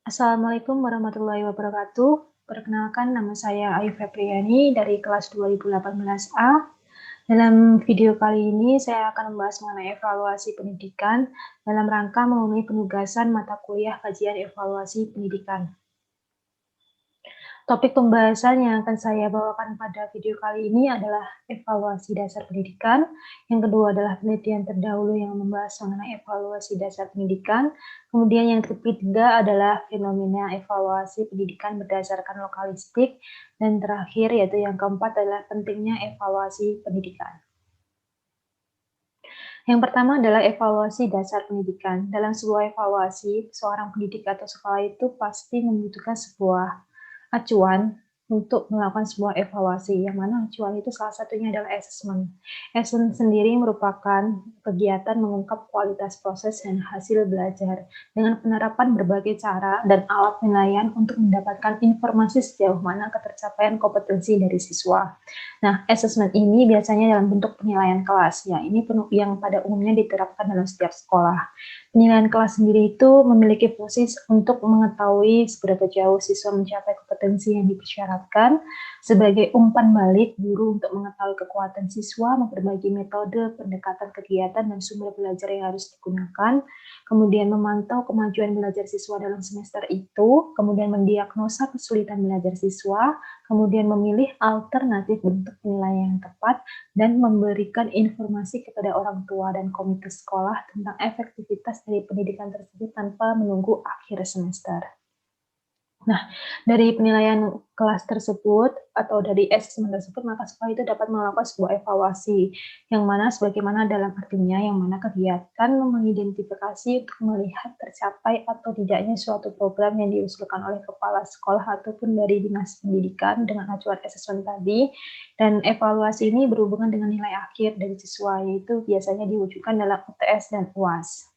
Assalamualaikum warahmatullahi wabarakatuh. Perkenalkan nama saya Ayu Febriani dari kelas 2018A. Dalam video kali ini saya akan membahas mengenai evaluasi pendidikan dalam rangka memenuhi penugasan mata kuliah kajian evaluasi pendidikan. Topik pembahasan yang akan saya bawakan pada video kali ini adalah evaluasi dasar pendidikan. Yang kedua adalah penelitian terdahulu yang membahas mengenai evaluasi dasar pendidikan. Kemudian yang ketiga adalah fenomena evaluasi pendidikan berdasarkan lokalistik. Dan terakhir yaitu yang keempat adalah pentingnya evaluasi pendidikan. Yang pertama adalah evaluasi dasar pendidikan. Dalam sebuah evaluasi, seorang pendidik atau sekolah itu pasti membutuhkan sebuah acuan untuk melakukan sebuah evaluasi, yang mana acuan itu salah satunya adalah assessment. Assessment sendiri merupakan kegiatan mengungkap kualitas proses dan hasil belajar dengan penerapan berbagai cara dan alat penilaian untuk mendapatkan informasi sejauh mana ketercapaian kompetensi dari siswa. Nah, assessment ini biasanya dalam bentuk penilaian kelas, ya ini yang pada umumnya diterapkan dalam setiap sekolah. Penilaian kelas sendiri itu memiliki fungsi untuk mengetahui seberapa jauh siswa mencapai kompetensi yang dipersyaratkan, sebagai umpan balik guru untuk mengetahui kekuatan siswa, memperbaiki metode, pendekatan kegiatan, dan sumber belajar yang harus digunakan, kemudian memantau kemajuan belajar siswa dalam semester itu, kemudian mendiagnosa kesulitan belajar siswa, kemudian memilih alternatif bentuk penilaian yang tepat, dan memberikan informasi kepada orang tua dan komite sekolah tentang efektivitas dari pendidikan tersebut tanpa menunggu akhir semester. Nah, dari penilaian kelas tersebut atau dari asesmen tersebut, maka sekolah itu dapat melakukan sebuah evaluasi, yang mana sebagaimana dalam artinya, yang mana kegiatan mengidentifikasi untuk melihat tercapai atau tidaknya suatu program yang diusulkan oleh kepala sekolah ataupun dari dinas pendidikan dengan acuan asesmen tadi, dan evaluasi ini berhubungan dengan nilai akhir dari siswa, yaitu biasanya diwujudkan dalam UTS dan UAS.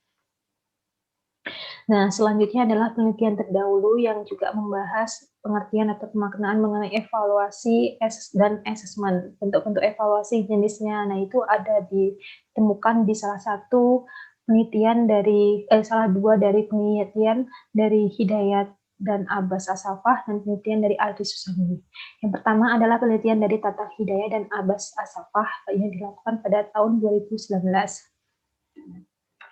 Nah, selanjutnya adalah penelitian terdahulu yang juga membahas pengertian atau pemaknaan mengenai evaluasi dan assessment. Bentuk-bentuk evaluasi jenisnya, nah itu ada ditemukan di salah satu penelitian dari salah dua dari penelitian dari Hidayat dan Abbas Asafah dan penelitian dari Aldi Susandi. Yang pertama adalah penelitian dari Tata Hidayat dan Abbas Asafah yang dilakukan pada tahun 2019.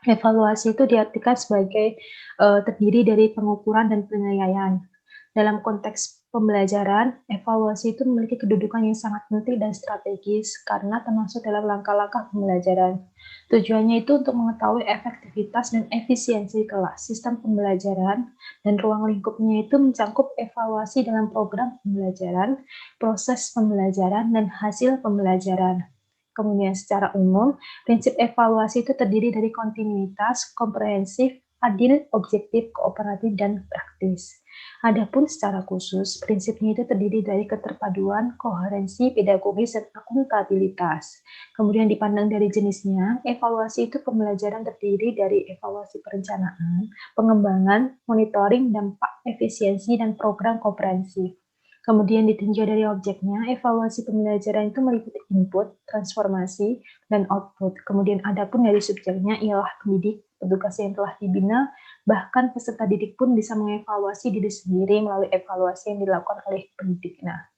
Evaluasi itu diartikan sebagai terdiri dari pengukuran dan penilaian. Dalam konteks pembelajaran, evaluasi itu memiliki kedudukan yang sangat penting dan strategis karena termasuk dalam langkah-langkah pembelajaran. Tujuannya itu untuk mengetahui efektivitas dan efisiensi kelas, sistem pembelajaran, dan ruang lingkupnya itu mencakup evaluasi dalam program pembelajaran, proses pembelajaran, dan hasil pembelajaran. Kemudian secara umum, prinsip evaluasi itu terdiri dari kontinuitas, komprehensif, adil, objektif, kooperatif, dan praktis. Adapun secara khusus, prinsipnya itu terdiri dari keterpaduan, koherensi, pedagogis, dan akuntabilitas. Kemudian dipandang dari jenisnya, evaluasi itu pembelajaran terdiri dari evaluasi perencanaan, pengembangan, monitoring, dampak, efisiensi, dan program komprehensif. Kemudian ditinjau dari objeknya, evaluasi pembelajaran itu meliputi input, transformasi, dan output. Kemudian adapun dari subjeknya ialah pendidik, petugas yang telah dibina, bahkan peserta didik pun bisa mengevaluasi diri sendiri melalui evaluasi yang dilakukan oleh pendidik. Nah,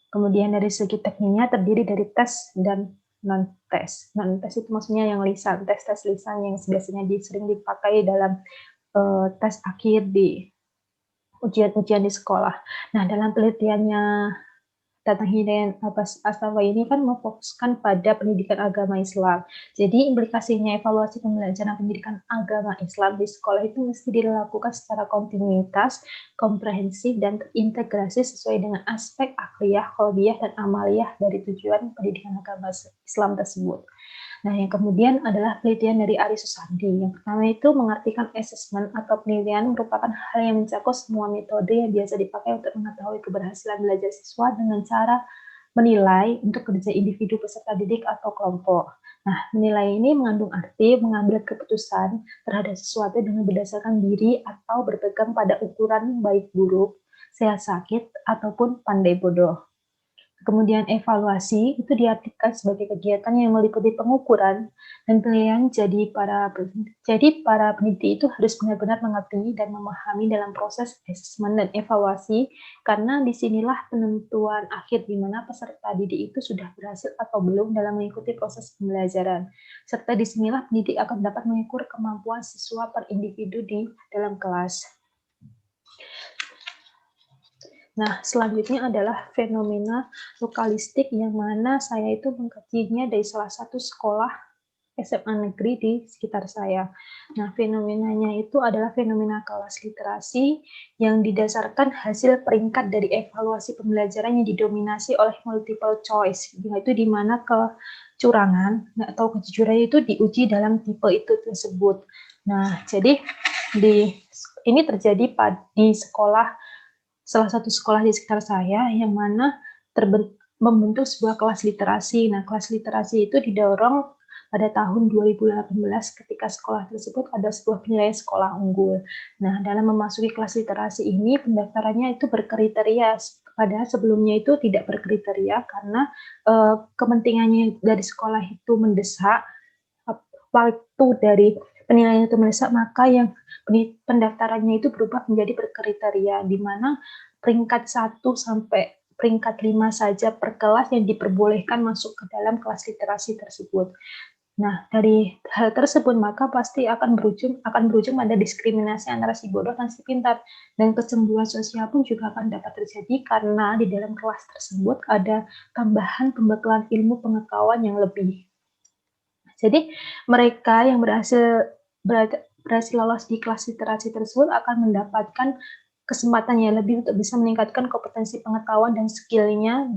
kemudian dari segi tekniknya terdiri dari tes dan non-tes. Non-tes itu maksudnya yang lisan, tes-tes lisan yang biasanya sering dipakai dalam tes akhir di ujian-ujian di sekolah. Nah, dalam penelitiannya Tata Hidayat Abbas Asnawi ini kan memfokuskan pada pendidikan agama Islam. Jadi implikasinya evaluasi pembelajaran pendidikan agama Islam di sekolah itu mesti dilakukan secara kontinuitas, komprehensif, dan terintegrasi sesuai dengan aspek akliyah, qalbiyah, dan amaliyah dari tujuan pendidikan agama Islam tersebut. Nah, yang kemudian adalah penelitian dari Ari Susandi. Yang pertama itu mengartikan assessment atau penelitian merupakan hal yang mencakup semua metode yang biasa dipakai untuk mengetahui keberhasilan belajar siswa dengan cara menilai untuk kerja individu peserta didik atau kelompok. Nah, menilai ini mengandung arti mengambil keputusan terhadap sesuatu dengan berdasarkan diri atau berpegang pada ukuran baik buruk, sehat sakit, ataupun pandai bodoh. Kemudian evaluasi itu diartikan sebagai kegiatan yang meliputi pengukuran dan penilaian, jadi para pendidik itu harus benar-benar mengerti dan memahami dalam proses asesmen dan evaluasi, karena disinilah penentuan akhir di mana peserta didik itu sudah berhasil atau belum dalam mengikuti proses pembelajaran. Serta disinilah pendidik akan dapat mengukur kemampuan siswa per individu di dalam kelas. Nah, selanjutnya adalah fenomena lokalistik, yang mana saya itu mengkajinya dari salah satu sekolah SMA negeri di sekitar saya. Nah, fenomenanya itu adalah fenomena kelas literasi yang didasarkan hasil peringkat dari evaluasi pembelajaran yang didominasi oleh multiple choice, yaitu di mana kecurangan atau kejujuran itu diuji dalam tipe itu tersebut. Nah, jadi ini terjadi di salah satu sekolah di sekitar saya, yang mana membentuk sebuah kelas literasi. Nah, kelas literasi itu didorong pada tahun 2018 ketika sekolah tersebut ada sebuah penilaian sekolah unggul. Nah, dalam memasuki kelas literasi ini, pendaftarannya itu berkriteria, padahal sebelumnya itu tidak berkriteria karena kepentingannya dari sekolah itu mendesak. Waktu dari penilaian itu mendesak, maka yang pendaftarannya itu berubah menjadi berkriteria, di mana peringkat 1 sampai peringkat 5 saja per kelas yang diperbolehkan masuk ke dalam kelas literasi tersebut. Nah, dari hal tersebut maka pasti akan berujung pada diskriminasi antara si bodoh dan si pintar, dan kecemburuan sosial pun juga akan dapat terjadi karena di dalam kelas tersebut ada tambahan pembekalan ilmu pengetahuan yang lebih. Jadi mereka yang berhasil lolos di kelas literasi tersebut akan mendapatkan kesempatan yang lebih untuk bisa meningkatkan kompetensi pengetahuan dan skill-nya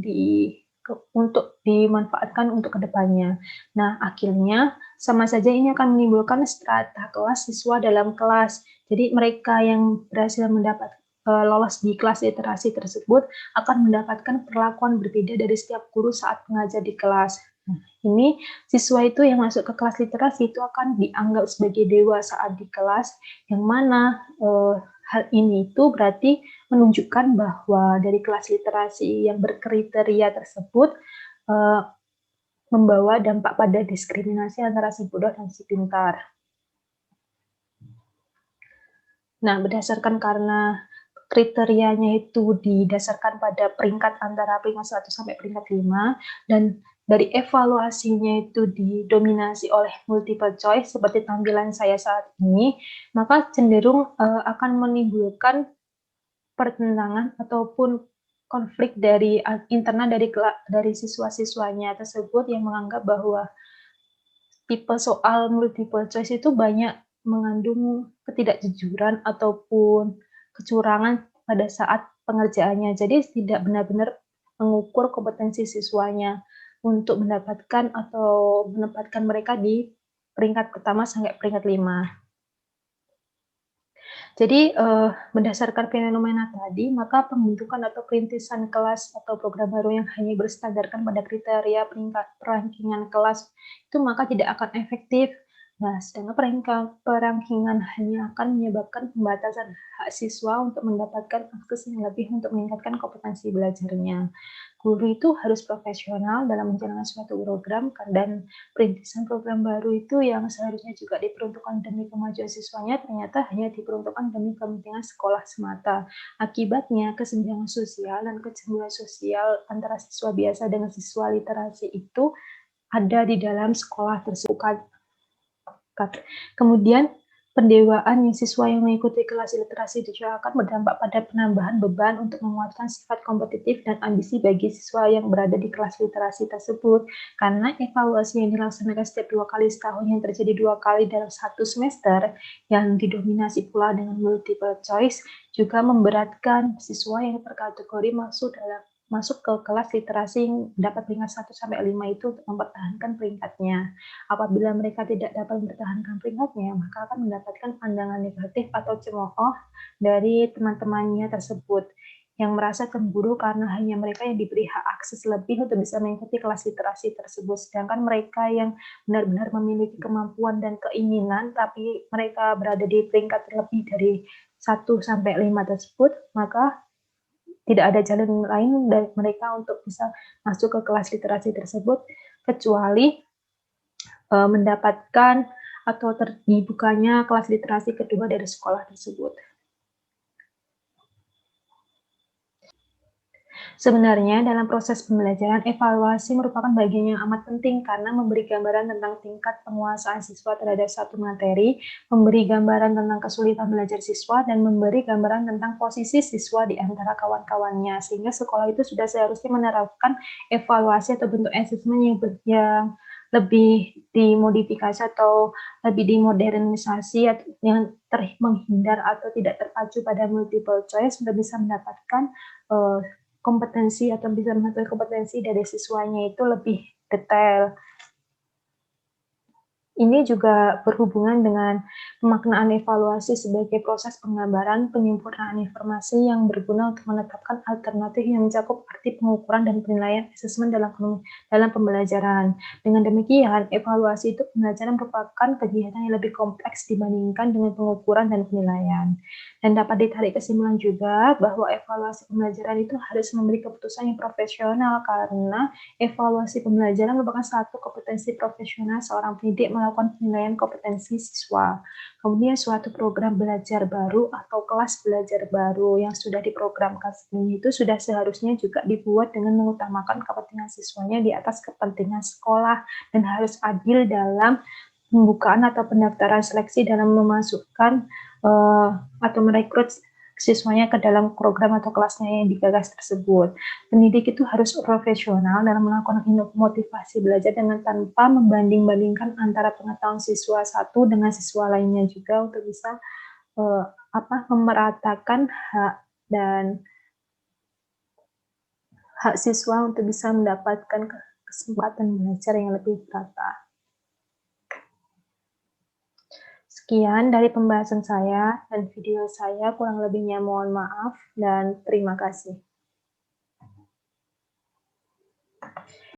untuk dimanfaatkan untuk kedepannya. Nah, akhirnya sama saja ini akan menimbulkan strata kelas siswa dalam kelas. Jadi mereka yang berhasil lolos di kelas literasi tersebut akan mendapatkan perlakuan berbeda dari setiap guru saat mengajar di kelas. Ini siswa itu yang masuk ke kelas literasi itu akan dianggap sebagai dewa saat di kelas, yang mana hal ini itu berarti menunjukkan bahwa dari kelas literasi yang berkriteria tersebut membawa dampak pada diskriminasi antara si bodoh dan si pintar. Nah, berdasarkan karena kriterianya itu didasarkan pada peringkat antara peringkat 1 sampai peringkat 5, dan dari evaluasinya itu didominasi oleh multiple choice seperti tampilan saya saat ini, maka cenderung akan menimbulkan pertentangan ataupun konflik dari internal dari siswa-siswanya tersebut, yang menganggap bahwa tipe soal multiple choice itu banyak mengandung ketidakjujuran ataupun kecurangan pada saat pengerjaannya. Jadi tidak benar-benar mengukur kompetensi siswanya untuk mendapatkan atau menempatkan mereka di peringkat pertama sampai peringkat 5. Jadi berdasarkan fenomena tadi, maka pembentukan atau perintisan kelas atau program baru yang hanya berstandarkan pada kriteria peringkat perankingan kelas itu maka tidak akan efektif. Nah, sedangkan perankingan hanya akan menyebabkan pembatasan hak siswa untuk mendapatkan akses yang lebih untuk meningkatkan kompetensi belajarnya. Guru itu harus profesional dalam menjalankan suatu program, dan perintisan program baru itu yang seharusnya juga diperuntukkan demi kemajuan siswanya ternyata hanya diperuntukkan demi kepentingan sekolah semata. Akibatnya, kesenjangan sosial dan kecemburuan sosial antara siswa biasa dengan siswa literasi itu ada di dalam sekolah tersebut. Kemudian, pendewaan yang siswa yang mengikuti kelas literasi juga akan berdampak pada penambahan beban untuk menguatkan sifat kompetitif dan ambisi bagi siswa yang berada di kelas literasi tersebut. Karena evaluasi yang dilaksanakan setiap 2 kali setahun yang terjadi 2 kali dalam 1 semester, yang didominasi pula dengan multiple choice, juga memberatkan siswa yang terkategori masuk ke kelas literasi yang dapat peringkat 1 sampai 5 itu untuk mempertahankan peringkatnya. Apabila mereka tidak dapat mempertahankan peringkatnya, maka akan mendapatkan pandangan negatif atau cemooh dari teman-temannya tersebut, yang merasa cemburu karena hanya mereka yang diberi hak akses lebih untuk bisa mengikuti kelas literasi tersebut, sedangkan mereka yang benar-benar memiliki kemampuan dan keinginan tapi mereka berada di peringkat lebih dari 1 sampai 5 tersebut, maka tidak ada jalan lain dari mereka untuk bisa masuk ke kelas literasi tersebut kecuali mendapatkan atau dibukanya kelas literasi kedua dari sekolah tersebut. Sebenarnya dalam proses pembelajaran, evaluasi merupakan bagian yang amat penting karena memberi gambaran tentang tingkat penguasaan siswa terhadap satu materi, memberi gambaran tentang kesulitan belajar siswa, dan memberi gambaran tentang posisi siswa di antara kawan-kawannya. Sehingga sekolah itu sudah seharusnya menerapkan evaluasi atau bentuk asesmen yang lebih dimodifikasi atau lebih dimodernisasi yang menghindar atau tidak terpacu pada multiple choice, sudah bisa mendapatkan kompetensi atau bisa mengetahui kompetensi dari siswanya itu lebih detail. Ini juga berhubungan dengan pemaknaan evaluasi sebagai proses penggambaran penyempurnaan informasi yang berguna untuk menetapkan alternatif yang mencakup arti pengukuran dan penilaian asesmen dalam pembelajaran. Dengan demikian, evaluasi itu pembelajaran merupakan kegiatan yang lebih kompleks dibandingkan dengan pengukuran dan penilaian. Dan dapat ditarik kesimpulan juga bahwa evaluasi pembelajaran itu harus memberi keputusan yang profesional karena evaluasi pembelajaran merupakan satu kompetensi profesional seorang pendidik melakukan penilaian kompetensi siswa. Kemudian suatu program belajar baru atau kelas belajar baru yang sudah diprogramkan sebelumnya itu sudah seharusnya juga dibuat dengan mengutamakan kepentingan siswanya di atas kepentingan sekolah dan harus adil dalam pembukaan atau pendaftaran seleksi dalam memasukkan atau merekrut siswanya ke dalam program atau kelasnya yang digagas tersebut. Pendidik itu harus profesional dalam melakukan motivasi belajar dengan tanpa membanding-bandingkan antara pengetahuan siswa satu dengan siswa lainnya juga untuk bisa memeratakan dan hak siswa untuk bisa mendapatkan kesempatan belajar yang lebih merata. Sekian dari pembahasan saya dan video saya, kurang lebihnya mohon maaf dan terima kasih.